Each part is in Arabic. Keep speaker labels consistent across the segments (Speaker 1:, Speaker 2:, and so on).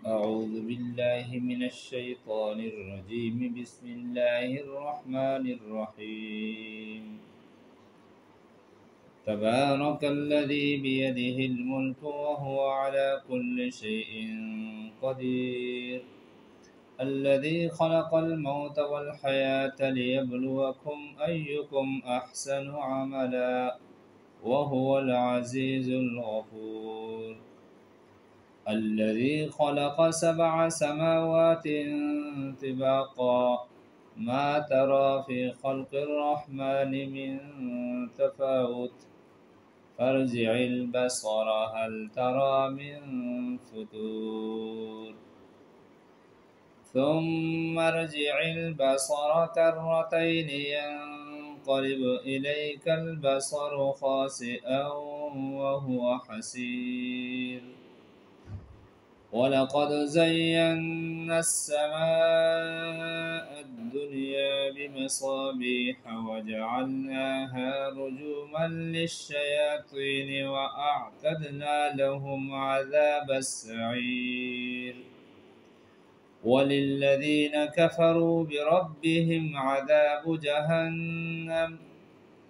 Speaker 1: أعوذ بالله من الشيطان الرجيم بسم الله الرحمن الرحيم تبارك الذي بيده الملك وهو على كل شيء قدير الذي خلق الموت والحياة ليبلوكم أيكم أحسن عملا وهو العزيز الغفور الذي خلق 7 سماوات طباقا ما ترى في خلق الرحمن من تفاوت فارجع البصر هل ترى من فتور ثم ارجع البصر كرتين ينقلب إليك البصر خاسئا وهو حسير ولقد زينا السماء الدنيا بمصابيح وجعلناها رجوما للشياطين وأعتدنا لهم عذاب السعير وللذين كفروا بربهم عذاب جهنم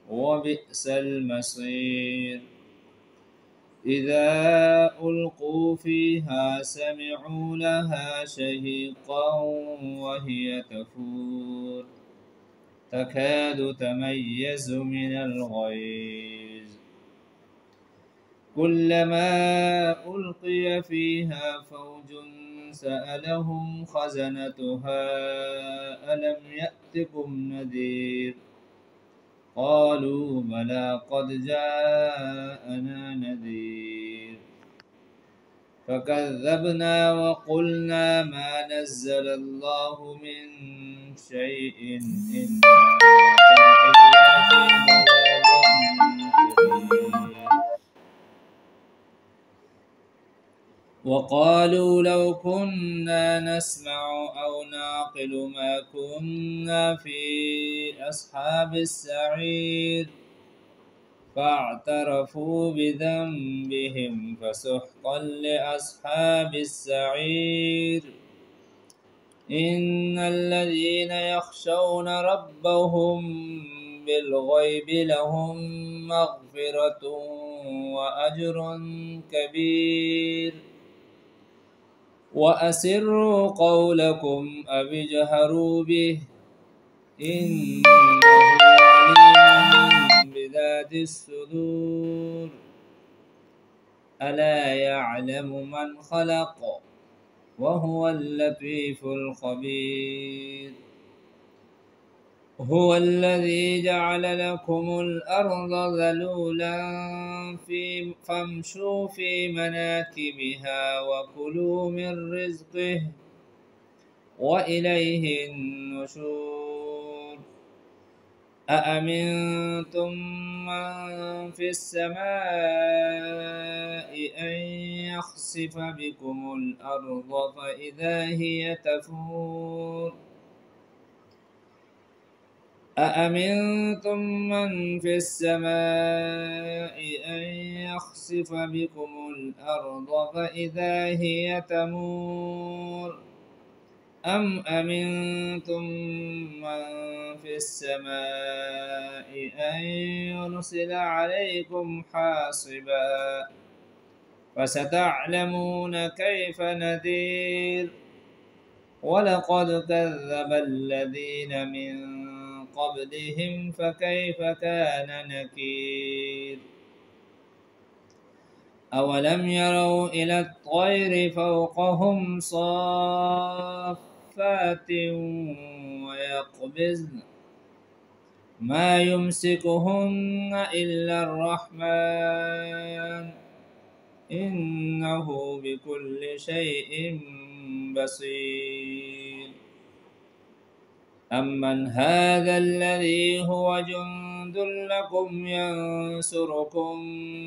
Speaker 1: وبئس المصير إذا ألقوا فيها سمعوا لها شهيقا وهي تفور تكاد تميز من الغيظ كلما ألقي فيها فوج سألهم خزنتها ألم يأتكم نذير قالوا بلى قد جاءنا نذير فكذبنا وقلنا ما نزل الله من شيء إن أنتم إلا في ضلال كبير وقالوا لو كنا نسمع أو نعقل ما كنا في أصحاب السعير فاعترفوا بذنبهم فسحقا لأصحاب السعير إن الذين يخشون ربهم بالغيب لهم مغفرة وأجر كبير وأسروا قولكم أو اجهروا به إنه عليم بذات الصدور ألا يعلم من خلق وهو اللطيف الخبير هو الذي جعل لكم الأرض ذلولا فامشوا في مناكبها وكلوا من رزقه وإليه النشور أأمنتم من في السماء أن يخسف بكم الأرض فإذا هي تفور أأمنتم من في السماء أن يخسف بكم الأرض فإذا هي تمور أم أمنتم من في السماء أن يرسل عليكم حاصبا فستعلمون كيف نذير ولقد كذب الذين من قبلهم فكيف كان نكير أولم يروا إلى الطير فوقهم صافات ويقبضن ما يمسكهن إلا الرحمن إنه بكل شيء بصير أمن هذا الذي هو جند لكم ينصركم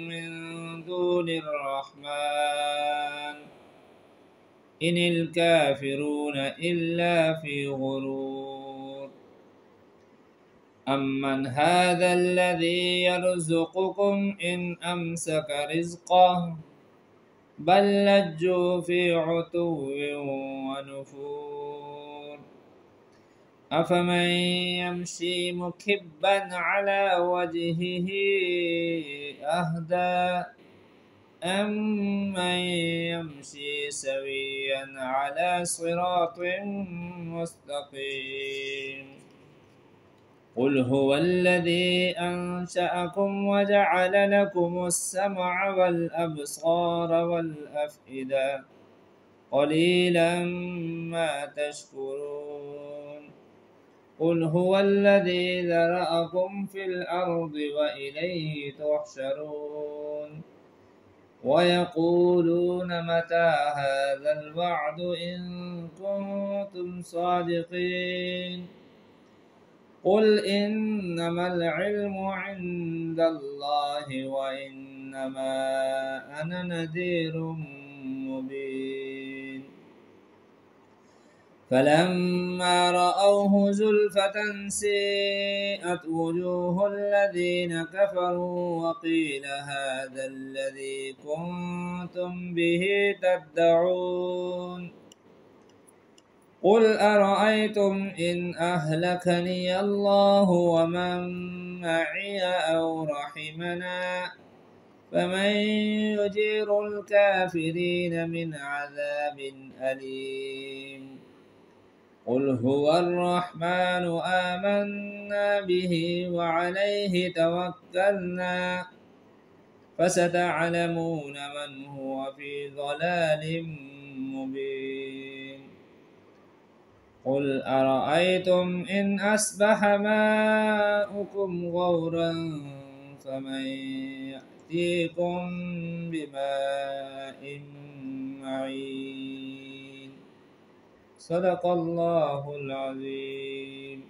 Speaker 1: من دون الرحمن إن الكافرون إلا في غرور أمن هذا الذي يرزقكم إن أمسك رزقه بل لجوا في عتو ونفور أفمن يمشي مكبا على وجهه أهدى أمن يمشي سويا على صراط مستقيم قل هو الذي أنشأكم وجعل لكم السمع والأبصار والأفئدة قليلا ما تشكرون قل هو الذي ذرأكم في الأرض وإليه تحشرون ويقولون متى هذا الوعد إن كنتم صادقين قل إنما العلم عند الله وإنما أنا نذير مبين فلما رأوه زلفة سيئت وجوه الذين كفروا وقيل هذا الذي كنتم به تدعون قل أرأيتم إن أهلكني الله ومن معي أو رحمنا فمن يجير الكافرين من عذاب أليم قل هو الرحمن آمنا به وعليه توكلنا فستعلمون من هو في ضلال مبين قل أرأيتم إن أصبح ماؤكم غورا فمن يأتيكم بماء معين صدق الله العظيم